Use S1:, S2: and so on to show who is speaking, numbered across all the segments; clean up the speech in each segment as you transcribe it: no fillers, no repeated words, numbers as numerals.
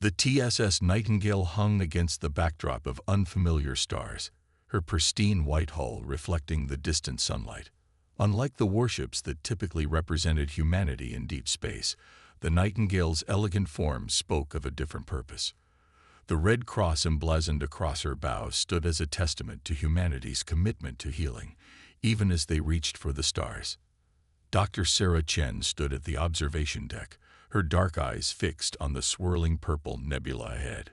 S1: The TSS Nightingale hung against the backdrop of unfamiliar stars, her pristine white hull reflecting the distant sunlight. Unlike the warships that typically represented humanity in deep space, the Nightingale's elegant form spoke of a different purpose. The red cross emblazoned across her bow stood as a testament to humanity's commitment to healing, even as they reached for the stars. Dr. Sarah Chen stood at the observation deck, her dark eyes fixed on the swirling purple nebula ahead.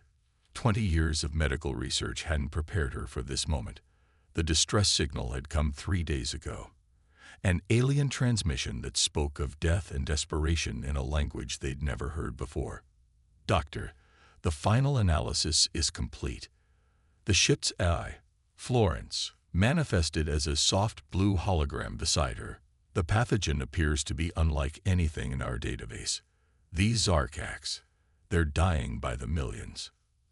S1: 20 years of medical research hadn't prepared her for this moment. The distress signal had come 3 days ago. An alien transmission that spoke of death and desperation in a language they'd never heard before. "Doctor, the final analysis is complete." The ship's eye, Florence, manifested as a soft blue hologram beside her. "The pathogen appears to be unlike anything in our database. These Zarkacs, they're dying by the millions."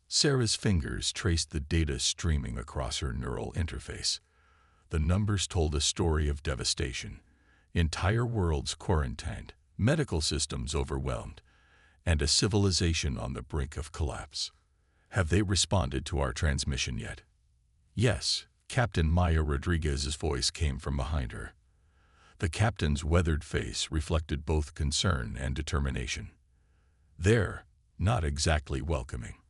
S1: Sarah's fingers traced the data streaming across her neural interface. The numbers told a story of devastation. Entire worlds quarantined, medical systems overwhelmed, and a civilization on the brink of collapse. "Have they responded to our transmission yet?" "Yes," Captain Maya Rodriguez's voice came from behind her. The captain's weathered face reflected both concern and determination. "They're not exactly welcoming.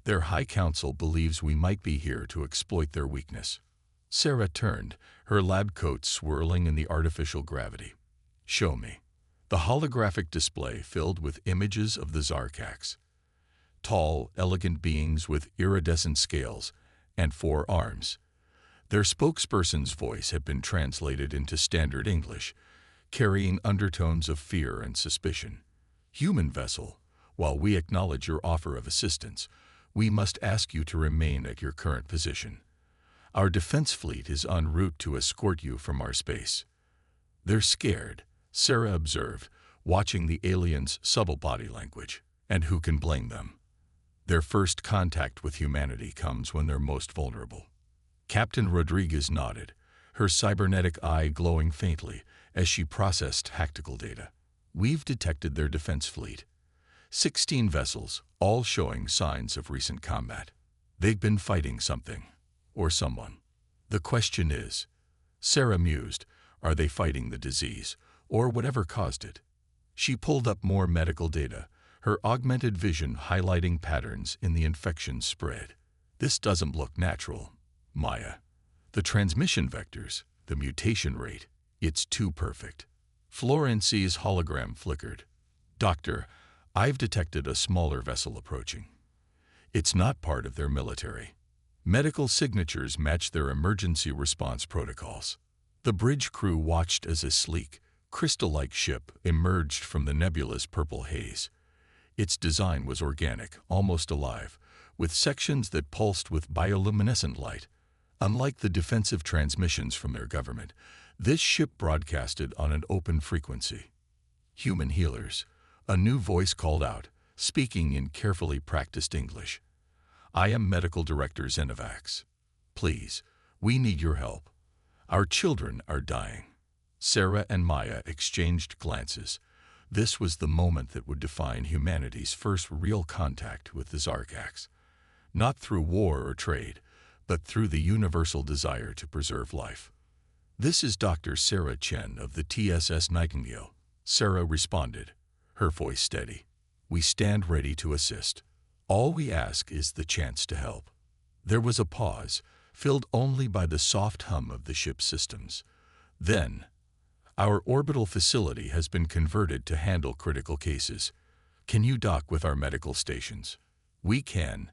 S1: Their High Council believes we might be here to exploit their weakness." Sarah turned, her lab coat swirling in the artificial gravity. "Show me." The holographic display filled with images of the Zarkacs. Tall, elegant beings with iridescent scales and 4 arms. Their spokesperson's voice had been translated into standard English, carrying undertones of fear and suspicion. "Human vessel, while we acknowledge your offer of assistance, we must ask you to remain at your current position. Our defense fleet is en route to escort you from our space." "They're scared," Sarah observed, watching the aliens' subtle body language. "And who can blame them? Their first contact with humanity comes when they're most vulnerable." Captain Rodriguez nodded, her cybernetic eye glowing faintly as she processed tactical data. "We've detected their defense fleet. 16 vessels, all showing signs of recent combat. They've been fighting something, or someone. The question is," Sarah mused, "are they fighting the disease, or whatever caused it?" She pulled up more medical data, her augmented vision highlighting patterns in the infection spread. "This doesn't look natural, Maya. The transmission vectors, the mutation rate, it's too perfect." Florence's hologram flickered. "Doctor, I've detected a smaller vessel approaching. It's not part of their military. Medical signatures match their emergency response protocols." The bridge crew watched as a sleek, crystal-like ship emerged from the nebulous purple haze. Its design was organic, almost alive, with sections that pulsed with bioluminescent light. Unlike the defensive transmissions from their government, this ship broadcasted on an open frequency. "Human healers," a new voice called out, speaking in carefully practiced English. "I am Medical Director Zenovax. Please, we need your help. Our children are dying." Sarah and Maya exchanged glances. This was the moment that would define humanity's first real contact with the Zarkacs. Not through war or trade, but through the universal desire to preserve life. "This is Dr. Sarah Chen of the TSS Nightingale," Sarah responded, her voice steady. "We stand ready to assist. All we ask is the chance to help." There was a pause, filled only by the soft hum of the ship's systems. Then, "Our orbital facility has been converted to handle critical cases. Can you dock with our medical stations?" "We can,"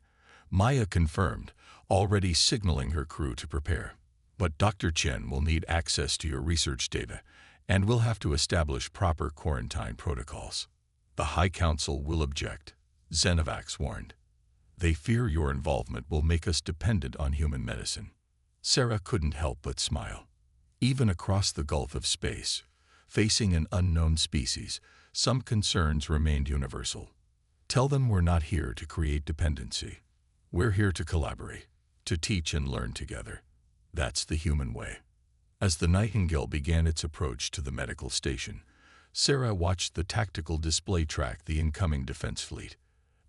S1: Maya confirmed, already signaling her crew to prepare. "But Dr. Chen will need access to your research data, and we'll have to establish proper quarantine protocols." "The High Council will object," Zenovax warned. "They fear your involvement will make us dependent on human medicine." Sarah couldn't help but smile. Even across the gulf of space, facing an unknown species, some concerns remained universal. "Tell them we're not here to create dependency. We're here to collaborate, to teach and learn together. That's the human way." As the Nightingale began its approach to the medical station, Sarah watched the tactical display track the incoming defense fleet.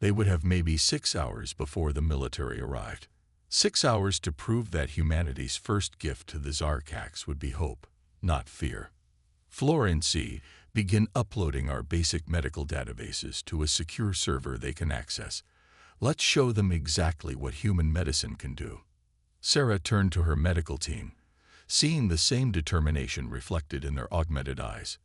S1: They would have maybe 6 hours before the military arrived. 6 hours to prove that humanity's first gift to the Zarkax would be hope, not fear. Flora and C begin uploading our basic medical databases to a secure server they can access. Let's show them exactly what human medicine can do. Sarah turned to her medical team, seeing the same determination reflected in their augmented eyes.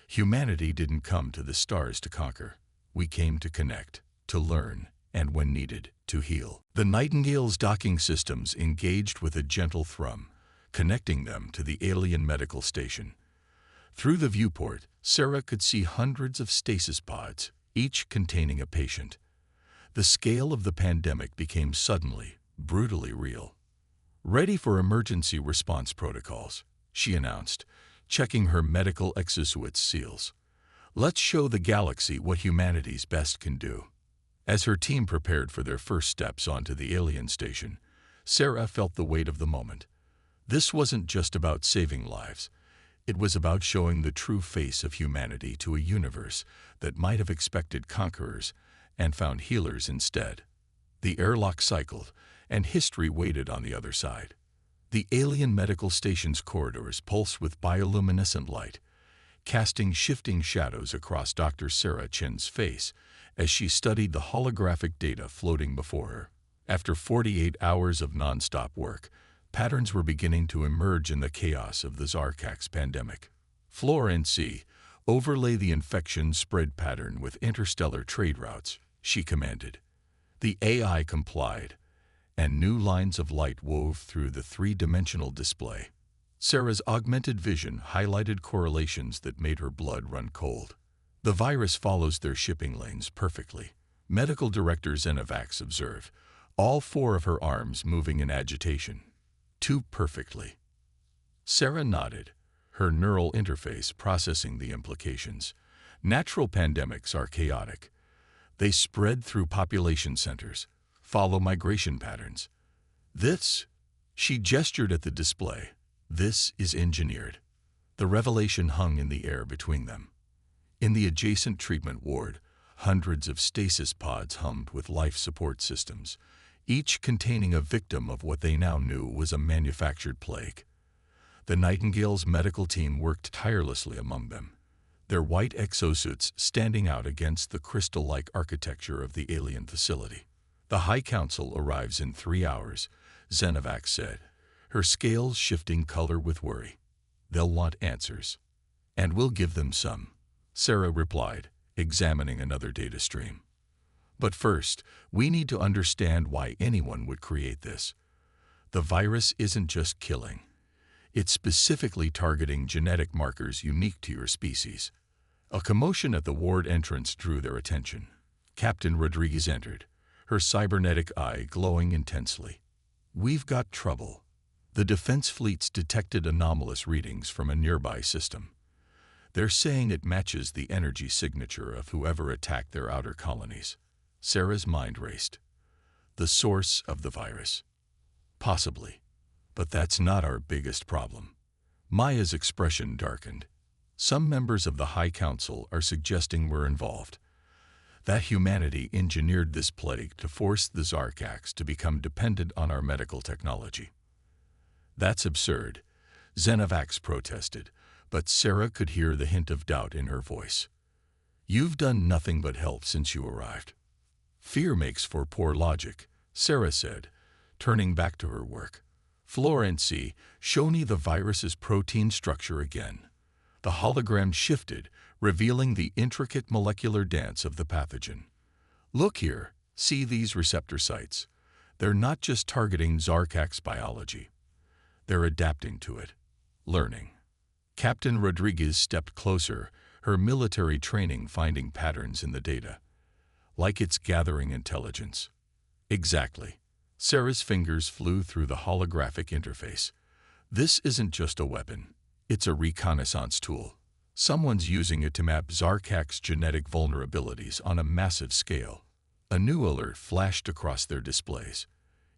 S1: Humanity didn't come to the stars to conquer. We came to connect, to learn, and when needed, to heal. The Nightingale's docking systems engaged with a gentle thrum, connecting them to the alien medical station. Through the viewport, Sarah could see hundreds of stasis pods, each containing a patient. The scale of the pandemic became suddenly, brutally real. "Ready for emergency response protocols," she announced, checking her medical exosuit's seals. "Let's show the galaxy what humanity's best can do." As her team prepared for their first steps onto the alien station, Sarah felt the weight of the moment. This wasn't just about saving lives. It was about showing the true face of humanity to a universe that might have expected conquerors and found healers instead. The airlock cycled, and history waited on the other side. The alien medical station's corridors pulsed with bioluminescent light, casting shifting shadows across Dr. Sarah Chin's face as she studied the holographic data floating before her. After 48 hours of nonstop work, patterns were beginning to emerge in the chaos of the Zarkax pandemic. Flora and C overlay the infection spread pattern with interstellar trade routes, she commanded. The AI complied, and new lines of light wove through the three-dimensional display. Sarah's augmented vision highlighted correlations that made her blood run cold. The virus follows their shipping lanes perfectly, Medical Director Zenovax observed, all 4 of her arms moving in agitation. Too perfectly. Sarah nodded, her neural interface processing the implications. Natural pandemics are chaotic. They spread through population centers, follow migration patterns. This, she gestured at the display, this is engineered. The revelation hung in the air between them. In the adjacent treatment ward, hundreds of stasis pods hummed with life support systems, each containing a victim of what they now knew was a manufactured plague. The Nightingale's medical team worked tirelessly among them, their white exosuits standing out against the crystal-like architecture of the alien facility. "The High Council arrives in 3 hours," Zenovax said, her scales shifting color with worry. "They'll want answers. And we'll give them some," Sarah replied, examining another data stream. "But first, we need to understand why anyone would create this. The virus isn't just killing. It's specifically targeting genetic markers unique to your species." A commotion at the ward entrance drew their attention. Captain Rodriguez entered, her cybernetic eye glowing intensely. "We've got trouble." The defense fleets detected anomalous readings from a nearby system. "They're saying it matches the energy signature of whoever attacked their outer colonies." Sarah's mind raced. The source of the virus? Possibly. But that's not our biggest problem. Maya's expression darkened. "Some members of the High Council are suggesting we're involved. That humanity engineered this plague to force the Zarkax to become dependent on our medical technology." "That's absurd," Zenovax protested, but Sarah could hear the hint of doubt in her voice. "You've done nothing but help since you arrived." "Fear makes for poor logic," Sarah said, turning back to her work. "Florency, show me the virus's protein structure again." The hologram shifted, revealing the intricate molecular dance of the pathogen. "Look here, see these receptor sites. They're not just targeting Zarkax biology. They're adapting to it, learning." Captain Rodriguez stepped closer, her military training finding patterns in the data. "Like it's gathering intelligence." "Exactly." Sarah's fingers flew through the holographic interface. "This isn't just a weapon. It's a reconnaissance tool. Someone's using it to map Zarkax's genetic vulnerabilities on a massive scale." A new alert flashed across their displays.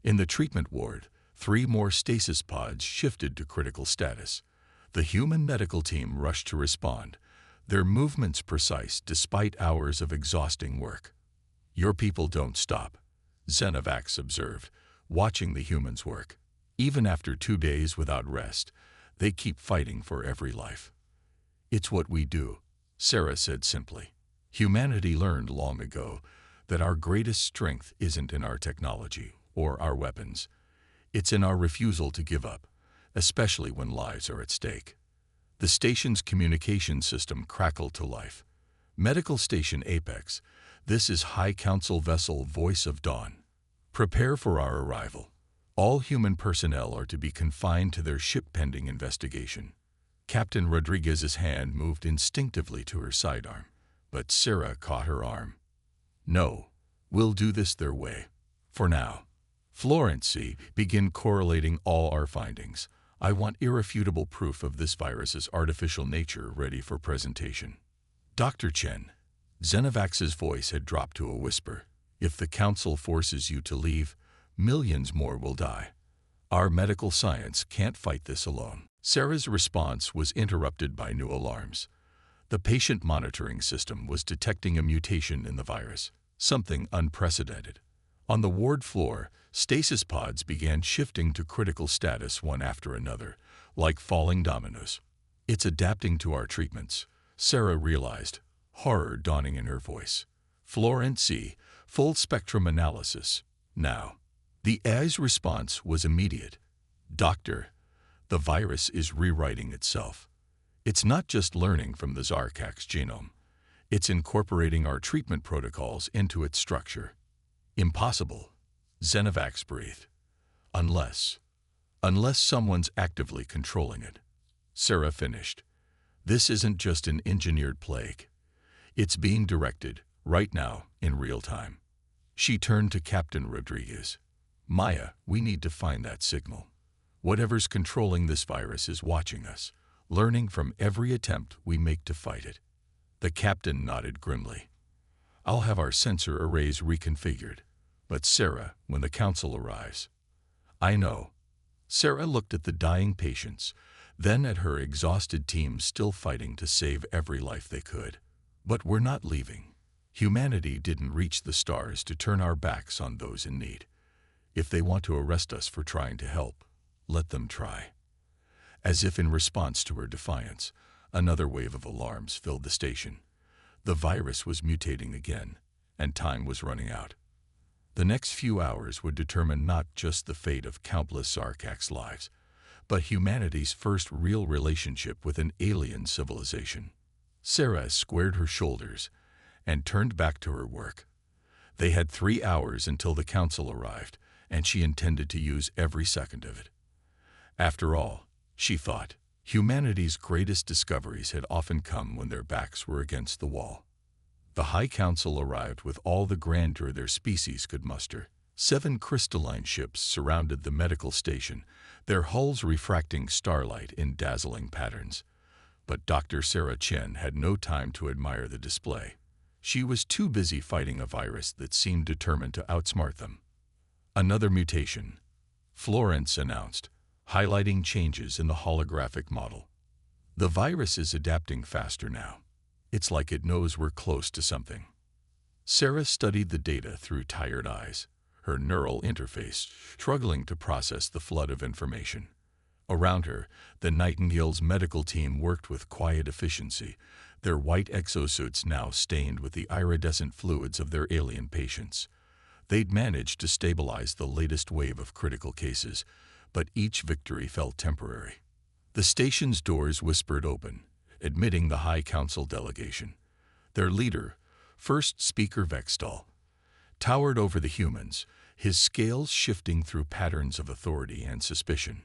S1: In the treatment ward, 3 more stasis pods shifted to critical status. The human medical team rushed to respond, their movements precise despite hours of exhausting work. Your people don't stop, Xenovax observed, watching the humans work. Even after 2 days without rest, they keep fighting for every life. It's what we do, Sarah said simply. Humanity learned long ago that our greatest strength isn't in our technology or our weapons. It's in our refusal to give up, especially when lives are at stake. The station's communication system crackled to life. Medical Station Apex, this is High Council Vessel Voice of Dawn. Prepare for our arrival. All human personnel are to be confined to their ship pending investigation. Captain Rodriguez's hand moved instinctively to her sidearm, but Sarah caught her arm. No, we'll do this their way. For now. Florence, begin correlating all our findings. I want irrefutable proof of this virus's artificial nature ready for presentation. Dr. Chen, Xenovax's voice had dropped to a whisper. If the Council forces you to leave, millions more will die. Our medical science can't fight this alone. Sarah's response was interrupted by new alarms. The patient monitoring system was detecting a mutation in the virus, something unprecedented. On the ward floor, stasis pods began shifting to critical status one after another, like falling dominoes. It's adapting to our treatments, Sarah realized, horror dawning in her voice. Florence, full spectrum analysis. Now. The AI's response was immediate. Doctor, the virus is rewriting itself. It's not just learning from the Zarkak's genome. It's incorporating our treatment protocols into its structure. Impossible, Xenovax breathed. Unless someone's actively controlling it. Sarah finished. This isn't just an engineered plague. It's being directed, right now, in real time. She turned to Captain Rodriguez. Maya, we need to find that signal. Whatever's controlling this virus is watching us, learning from every attempt we make to fight it. The captain nodded grimly. I'll have our sensor arrays reconfigured. But Sarah, when the Council arrives. I know. Sarah looked at the dying patients, then at her exhausted team still fighting to save every life they could. But we're not leaving. Humanity didn't reach the stars to turn our backs on those in need. If they want to arrest us for trying to help, let them try. As if in response to her defiance, another wave of alarms filled the station. The virus was mutating again, and time was running out. The next few hours would determine not just the fate of countless Zarkak's lives, but humanity's first real relationship with an alien civilization. Sarah squared her shoulders and turned back to her work. They had 3 hours until the Council arrived, and she intended to use every second of it. After all, she thought, humanity's greatest discoveries had often come when their backs were against the wall. The High Council arrived with all the grandeur their species could muster. 7 crystalline ships surrounded the medical station, their hulls refracting starlight in dazzling patterns. But Dr. Sarah Chen had no time to admire the display. She was too busy fighting a virus that seemed determined to outsmart them. Another mutation, Florence announced, highlighting changes in the holographic model. The virus is adapting faster now. It's like it knows we're close to something. Sarah studied the data through tired eyes, her neural interface struggling to process the flood of information. Around her, the Nightingale's medical team worked with quiet efficiency, their white exosuits now stained with the iridescent fluids of their alien patients. They'd managed to stabilize the latest wave of critical cases, but each victory felt temporary. The station's doors whispered open, admitting the High Council delegation. Their leader, First Speaker Vextal, towered over the humans, his scales shifting through patterns of authority and suspicion.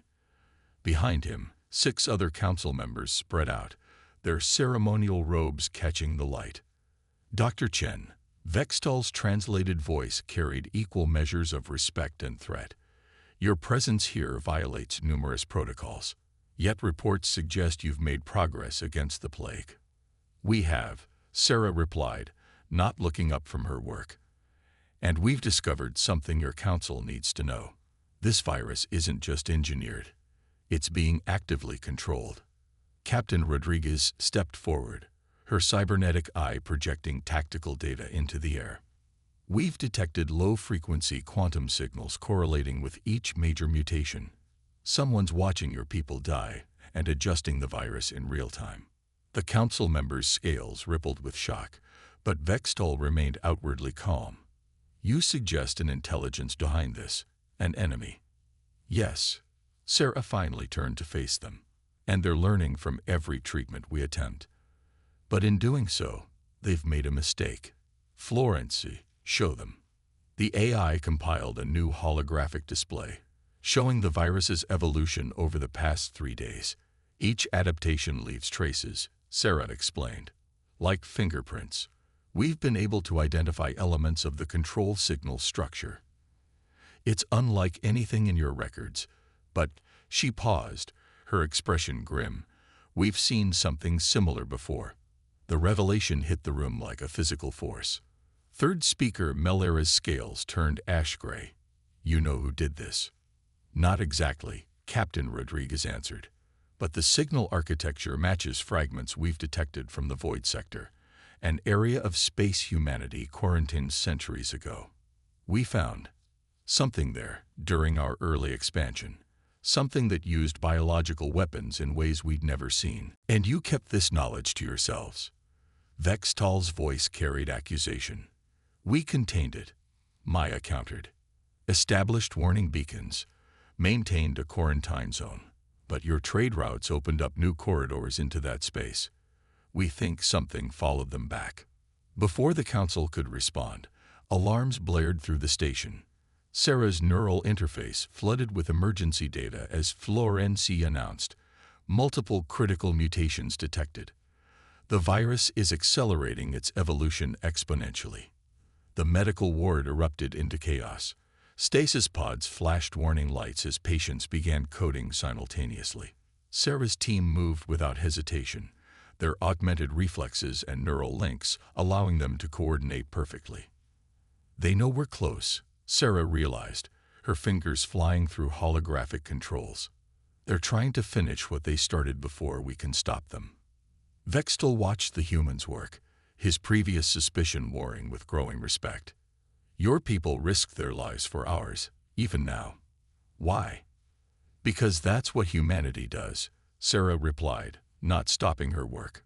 S1: Behind him, 6 other council members spread out, their ceremonial robes catching the light. Dr. Chen, Vextal's translated voice carried equal measures of respect and threat. Your presence here violates numerous protocols. Yet reports suggest you've made progress against the plague. We have, Sarah replied, not looking up from her work. And we've discovered something your council needs to know. This virus isn't just engineered. It's being actively controlled. Captain Rodriguez stepped forward, her cybernetic eye projecting tactical data into the air. We've detected low-frequency quantum signals correlating with each major mutation. Someone's watching your people die and adjusting the virus in real time. The council members' scales rippled with shock, but Vextol remained outwardly calm. You suggest an intelligence behind this, an enemy. Yes. Sarah finally turned to face them, and they're learning from every treatment we attempt. But in doing so, they've made a mistake. Florency, show them. The AI compiled a new holographic display, showing the virus's evolution over the past 3 days. Each adaptation leaves traces, Sarah explained. Like fingerprints, we've been able to identify elements of the control signal structure. It's unlike anything in your records, but she paused, her expression grim. We've seen something similar before. The revelation hit the room like a physical force. Third speaker Melera's scales turned ash-gray. You know who did this? Not exactly, Captain Rodriguez answered. But the signal architecture matches fragments we've detected from the void sector, an area of space humanity quarantined centuries ago. We found something there during our early expansion, something that used biological weapons in ways we'd never seen. And you kept this knowledge to yourselves. Vextol's voice carried accusation. We contained it, Maya countered. Established warning beacons, maintained a quarantine zone. But your trade routes opened up new corridors into that space. We think something followed them back. Before the council could respond, alarms blared through the station. Sarah's neural interface flooded with emergency data as Florency announced. Multiple critical mutations detected. The virus is accelerating its evolution exponentially. The medical ward erupted into chaos. Stasis pods flashed warning lights as patients began coding simultaneously. Sarah's team moved without hesitation, their augmented reflexes and neural links allowing them to coordinate perfectly. They know we're close, Sarah realized, her fingers flying through holographic controls. They're trying to finish what they started before we can stop them. Vextol watched the humans work, his previous suspicion warring with growing respect. Your people risked their lives for ours, even now. Why? Because that's what humanity does, Sarah replied, not stopping her work.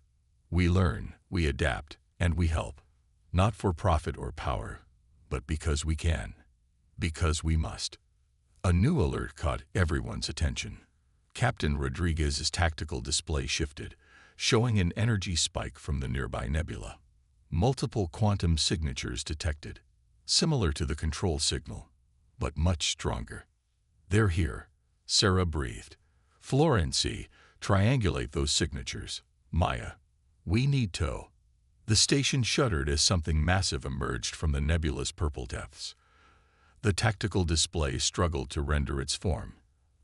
S1: We learn, we adapt, and we help. Not for profit or power, but because we can. Because we must. A new alert caught everyone's attention. Captain Rodriguez's tactical display shifted, showing an energy spike from the nearby nebula. Multiple quantum signatures detected. Similar to the control signal, but much stronger. They're here, Sarah breathed. Florency, triangulate those signatures. Maya, we need to. The station shuddered as something massive emerged from the nebula's purple depths. The tactical display struggled to render its form.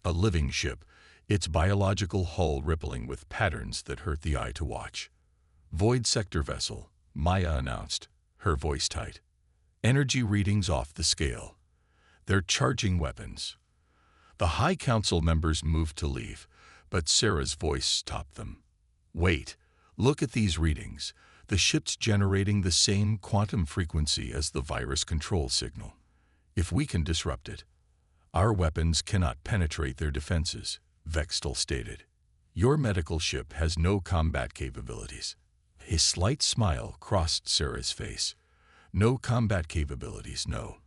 S1: A living ship, its biological hull rippling with patterns that hurt the eye to watch. Void sector vessel, Maya announced, her voice tight. Energy readings off the scale. They're charging weapons. The High Council members moved to leave, but Sarah's voice stopped them. Wait, look at these readings. The ship's generating the same quantum frequency as the virus control signal. If we can disrupt it, our weapons cannot penetrate their defenses, Vextol stated. Your medical ship has no combat capabilities. A slight smile crossed Sarah's face. No combat capabilities, no.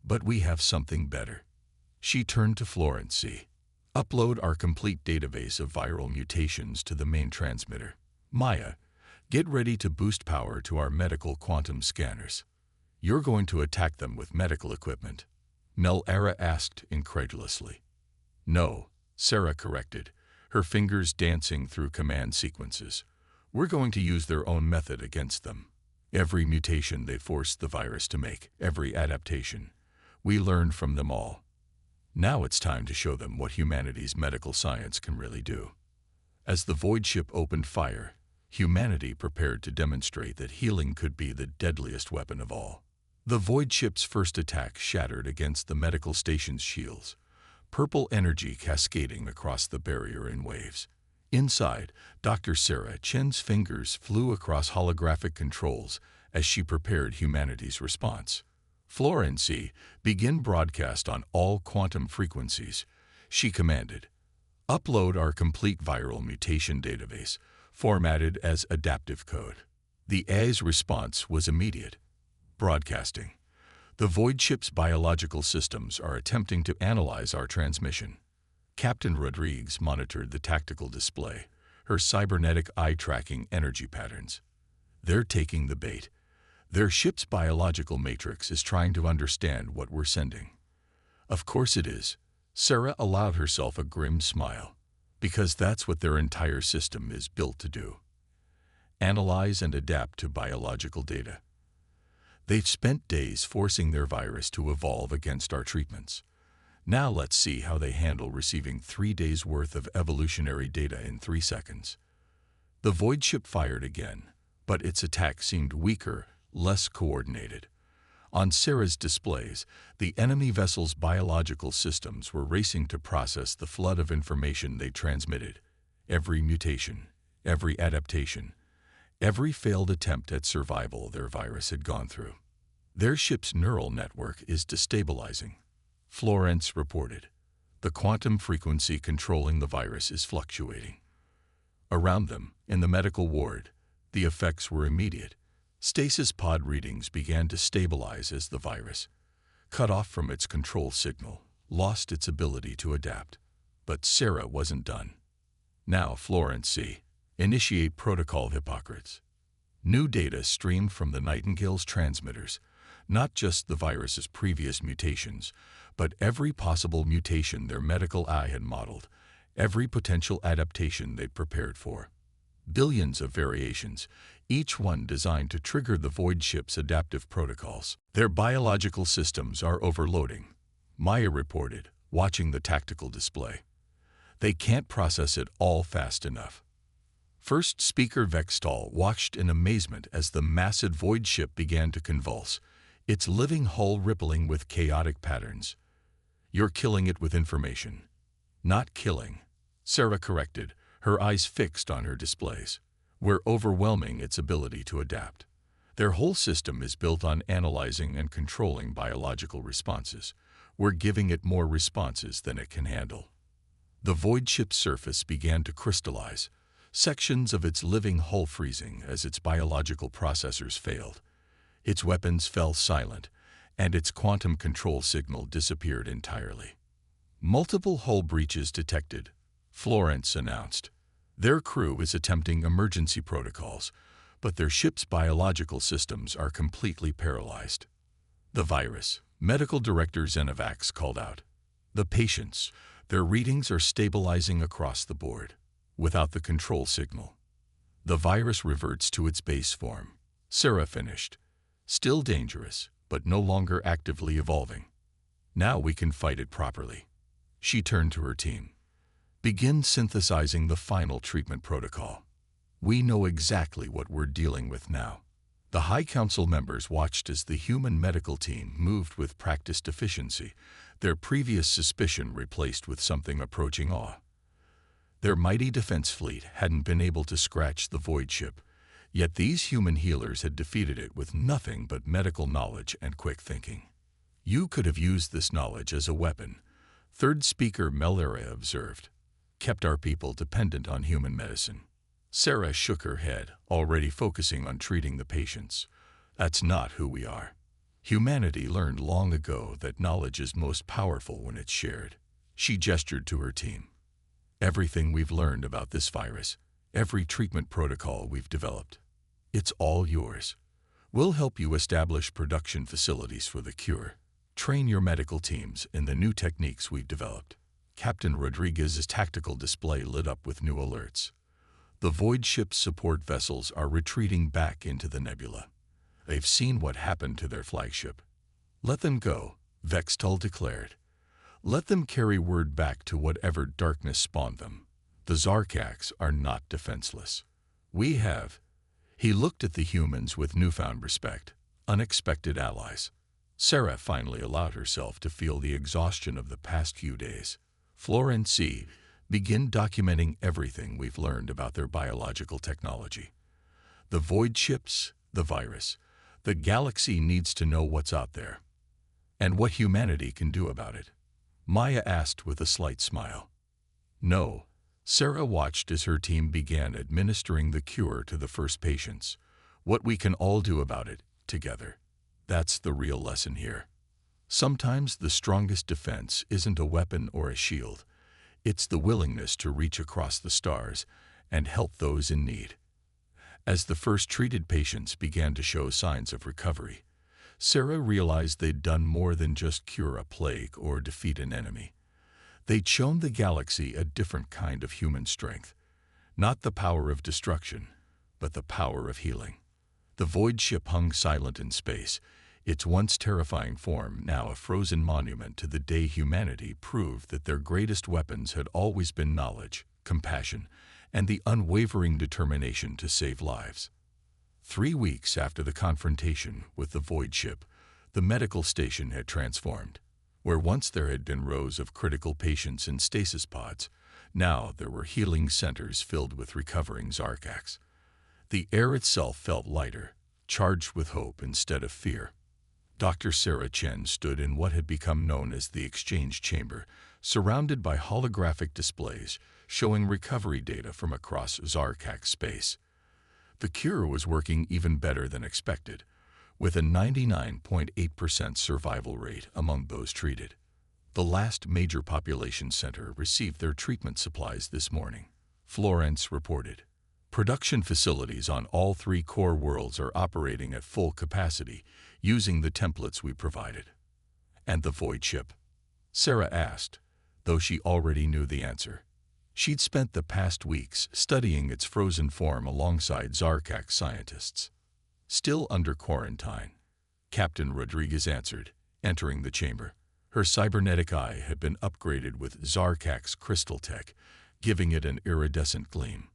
S1: But we have something better. She turned to Florency. Upload our complete database of viral mutations to the main transmitter. Maya, get ready to boost power to our medical quantum scanners. You're going to attack them with medical equipment. Melera asked incredulously. No, Sarah corrected, her fingers dancing through command sequences. We're going to use their own method against them. Every mutation they forced the virus to make, every adaptation. We learned from them all. Now it's time to show them what humanity's medical science can really do. As the void ship opened fire, humanity prepared to demonstrate that healing could be the deadliest weapon of all. The void ship's first attack shattered against the medical station's shields, purple energy cascading across the barrier in waves. Inside, Dr. Sarah Chen's fingers flew across holographic controls as she prepared humanity's response. Florence, begin broadcast on all quantum frequencies, she commanded. Upload our complete viral mutation database, formatted as adaptive code. The AI's response was immediate. Broadcasting. The void ship's biological systems are attempting to analyze our transmission. Captain Rodriguez monitored the tactical display, her cybernetic eye tracking energy patterns. They're taking the bait. Their ship's biological matrix is trying to understand what we're sending. Of course it is. Sarah allowed herself a grim smile, because that's what their entire system is built to do. Analyze and adapt to biological data. They've spent days forcing their virus to evolve against our treatments. Now let's see how they handle receiving 3 days' worth of evolutionary data in 3 seconds. The void ship fired again, but its attack seemed weaker, less coordinated. On Sarah's displays, the enemy vessel's biological systems were racing to process the flood of information they transmitted. Every mutation, every adaptation, every failed attempt at survival their virus had gone through. Their ship's neural network is destabilizing, Florence reported. The quantum frequency controlling the virus is fluctuating. Around them, in the medical ward, the effects were immediate. Stasis pod readings began to stabilize as the virus, cut off from its control signal, lost its ability to adapt. But Sarah wasn't done. Now, Florence, initiate protocol Hippocrates. New data streamed from the Nightingale's transmitters, not just the virus's previous mutations, but every possible mutation their medical eye had modeled, every potential adaptation they'd prepared for. Billions of variations, each one designed to trigger the void ship's adaptive protocols. Their biological systems are overloading, Maya reported, watching the tactical display. They can't process it all fast enough. First Speaker Vextal watched in amazement as the massive void ship began to convulse, its living hull rippling with chaotic patterns. You're killing it with information. Not killing, Sarah corrected, her eyes fixed on her displays. We're overwhelming its ability to adapt. Their whole system is built on analyzing and controlling biological responses. We're giving it more responses than it can handle. The void ship's surface began to crystallize, sections of its living hull freezing as its biological processors failed. Its weapons fell silent, and its quantum control signal disappeared entirely. Multiple hull breaches detected, Florence announced. Their crew is attempting emergency protocols, but their ship's biological systems are completely paralyzed. The virus, Medical Director Zenovax called out. The patients, their readings are stabilizing across the board. Without the control signal, the virus reverts to its base form, Sarah finished. Still dangerous, but no longer actively evolving. Now we can fight it properly. She turned to her team. Begin synthesizing the final treatment protocol. We know exactly what we're dealing with now. The High Council members watched as the human medical team moved with practiced efficiency, their previous suspicion replaced with something approaching awe. Their mighty defense fleet hadn't been able to scratch the void ship, yet these human healers had defeated it with nothing but medical knowledge and quick thinking. You could have used this knowledge as a weapon, Third Speaker Melera observed. Kept our people dependent on human medicine. Sarah shook her head, already focusing on treating the patients. That's not who we are. Humanity learned long ago that knowledge is most powerful when it's shared. She gestured to her team. Everything we've learned about this virus, every treatment protocol we've developed, it's all yours. We'll help you establish production facilities for the cure. Train your medical teams in the new techniques we've developed. Captain Rodriguez's tactical display lit up with new alerts. The void ship's support vessels are retreating back into the nebula. They've seen what happened to their flagship. Let them go, Vextal declared. Let them carry word back to whatever darkness spawned them. The Zarkaks are not defenseless. We have. He looked at the humans with newfound respect, unexpected allies. Sarah finally allowed herself to feel the exhaustion of the past few days. Florence, begin documenting everything we've learned about their biological technology. The void ships, the virus. The galaxy needs to know what's out there. And what humanity can do about it? Maya asked with a slight smile. No. Sarah watched as her team began administering the cure to the first patients. What we can all do about it, together. That's the real lesson here. Sometimes the strongest defense isn't a weapon or a shield. It's the willingness to reach across the stars and help those in need. As the first treated patients began to show signs of recovery, Sarah realized they'd done more than just cure a plague or defeat an enemy. They'd shown the galaxy a different kind of human strength. Not the power of destruction, but the power of healing. The void ship hung silent in space, its once terrifying form now a frozen monument to the day humanity proved that their greatest weapons had always been knowledge, compassion, and the unwavering determination to save lives. 3 weeks after the confrontation with the void ship, the medical station had transformed. Where once there had been rows of critical patients in stasis pods, now there were healing centers filled with recovering Zarkax. The air itself felt lighter, charged with hope instead of fear. Dr. Sarah Chen stood in what had become known as the exchange chamber, surrounded by holographic displays showing recovery data from across Zarkax space. The cure was working even better than expected, with a 99.8% survival rate among those treated. The last major population center received their treatment supplies this morning, Florence reported. Production facilities on all 3 core worlds are operating at full capacity, using the templates we provided. And the void ship? Sarah asked, though she already knew the answer. She'd spent the past weeks studying its frozen form alongside Zarkax scientists. Still under quarantine, Captain Rodriguez answered, entering the chamber. Her cybernetic eye had been upgraded with Zarkax crystal tech, giving it an iridescent gleam.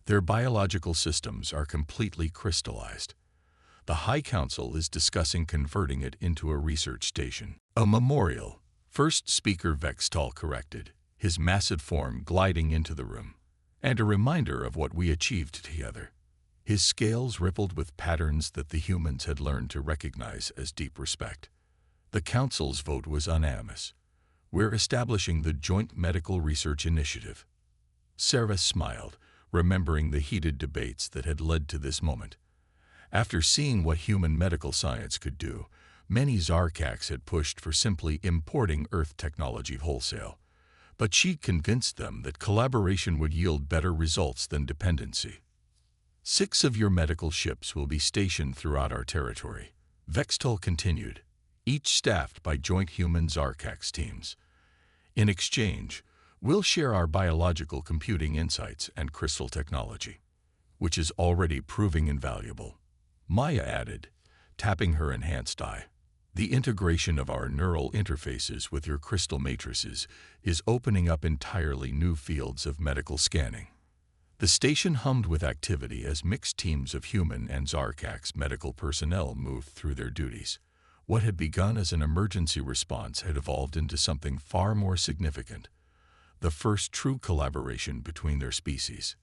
S1: Their biological systems are completely crystallized. The High Council is discussing converting it into a research station. A memorial, first speaker Vextal corrected, his massive form gliding into the room, and a reminder of what we achieved together. His scales rippled with patterns that the humans had learned to recognize as deep respect. The Council's vote was unanimous. We're establishing the Joint Medical Research Initiative. Sarah smiled, remembering the heated debates that had led to this moment. After seeing what human medical science could do, many Zarkax had pushed for simply importing Earth technology wholesale. But she'd convinced them that collaboration would yield better results than dependency. 6 of your medical ships will be stationed throughout our territory, Vextal continued, each staffed by joint human Zarkax teams. In exchange, we'll share our biological computing insights and crystal technology, which is already proving invaluable. Maya added, tapping her enhanced eye. The integration of our neural interfaces with your crystal matrices is opening up entirely new fields of medical scanning. The station hummed with activity as mixed teams of human and Zarkax medical personnel moved through their duties. What had begun as an emergency response had evolved into something far more significant, the first true collaboration between their species.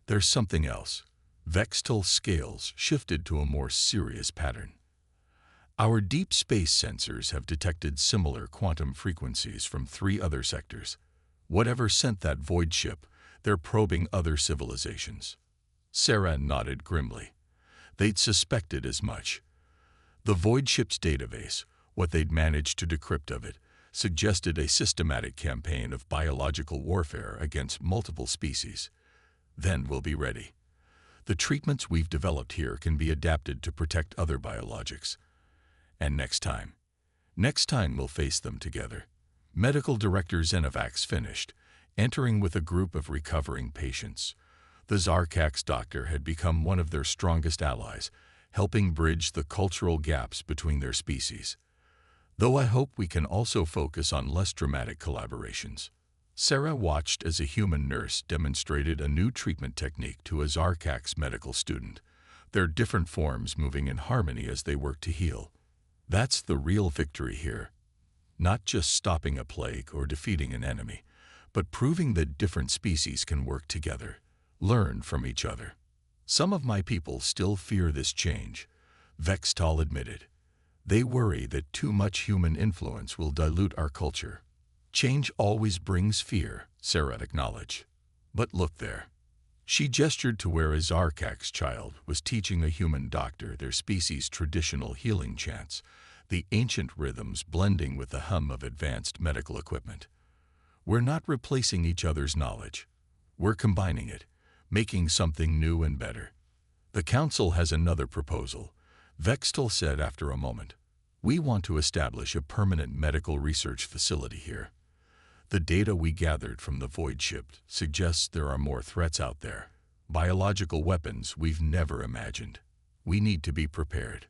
S1: There's something else. Vextal's scales shifted to a more serious pattern. Our deep space sensors have detected similar quantum frequencies from 3 other sectors. Whatever sent that void ship, they're probing other civilizations. Sarah nodded grimly. They'd suspected as much. The void ship's database, what they'd managed to decrypt of it, suggested a systematic campaign of biological warfare against multiple species. Then we'll be ready. The treatments we've developed here can be adapted to protect other biologics. And next time we'll face them together. Medical Director Zenovax finished, entering with a group of recovering patients. The Zarkax doctor had become one of their strongest allies, helping bridge the cultural gaps between their species. Though I hope we can also focus on less dramatic collaborations. Sarah watched as a human nurse demonstrated a new treatment technique to a Zarkax medical student, their different forms moving in harmony as they work to heal. That's the real victory here. Not just stopping a plague or defeating an enemy, but proving that different species can work together, learn from each other. Some of my people still fear this change, Vextal admitted. They worry that too much human influence will dilute our culture. Change always brings fear, Sarah acknowledged. But look there. She gestured to where a Zarkak's child was teaching a human doctor their species' traditional healing chants, the ancient rhythms blending with the hum of advanced medical equipment. We're not replacing each other's knowledge. We're combining it, making something new and better. The council has another proposal, Vextel said after a moment. We want to establish a permanent medical research facility here. The data we gathered from the void ship suggests there are more threats out there, biological weapons we've never imagined. We need to be prepared.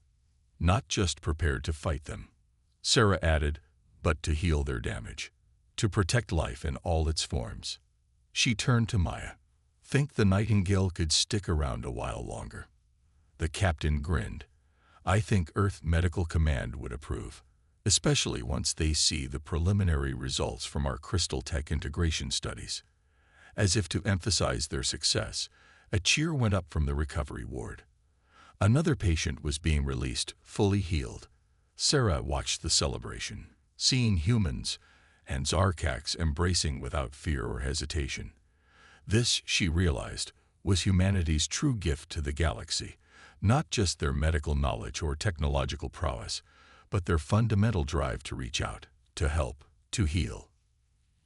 S1: Not just prepared to fight them, Sarah added, but to heal their damage, to protect life in all its forms. She turned to Maya. Think the Nightingale could stick around a while longer? The captain grinned. I think Earth Medical Command would approve, especially once they see the preliminary results from our crystal tech integration studies. As if to emphasize their success, a cheer went up from the recovery ward. Another patient was being released, fully healed. Sarah watched the celebration, seeing humans and Zarkaks embracing without fear or hesitation. This, she realized, was humanity's true gift to the galaxy, not just their medical knowledge or technological prowess, but their fundamental drive to reach out, to help, to heal.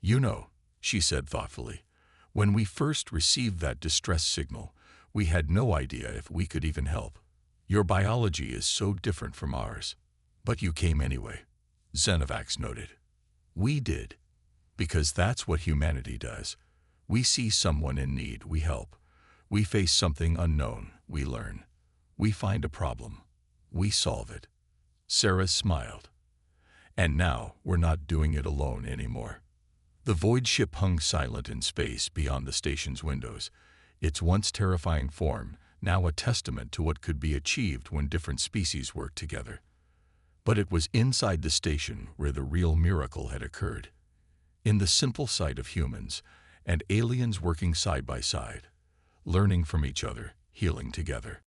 S1: You know, she said thoughtfully, when we first received that distress signal, we had no idea if we could even help. Your biology is so different from ours. But you came anyway, Zenovax noted. We did, because that's what humanity does. We see someone in need, we help. We face something unknown, we learn. We find a problem, we solve it. Sarah smiled. And now we're not doing it alone anymore. The void ship hung silent in space beyond the station's windows, its once terrifying form now a testament to what could be achieved when different species worked together. But it was inside the station where the real miracle had occurred. In the simple sight of humans and aliens working side by side, learning from each other, healing together.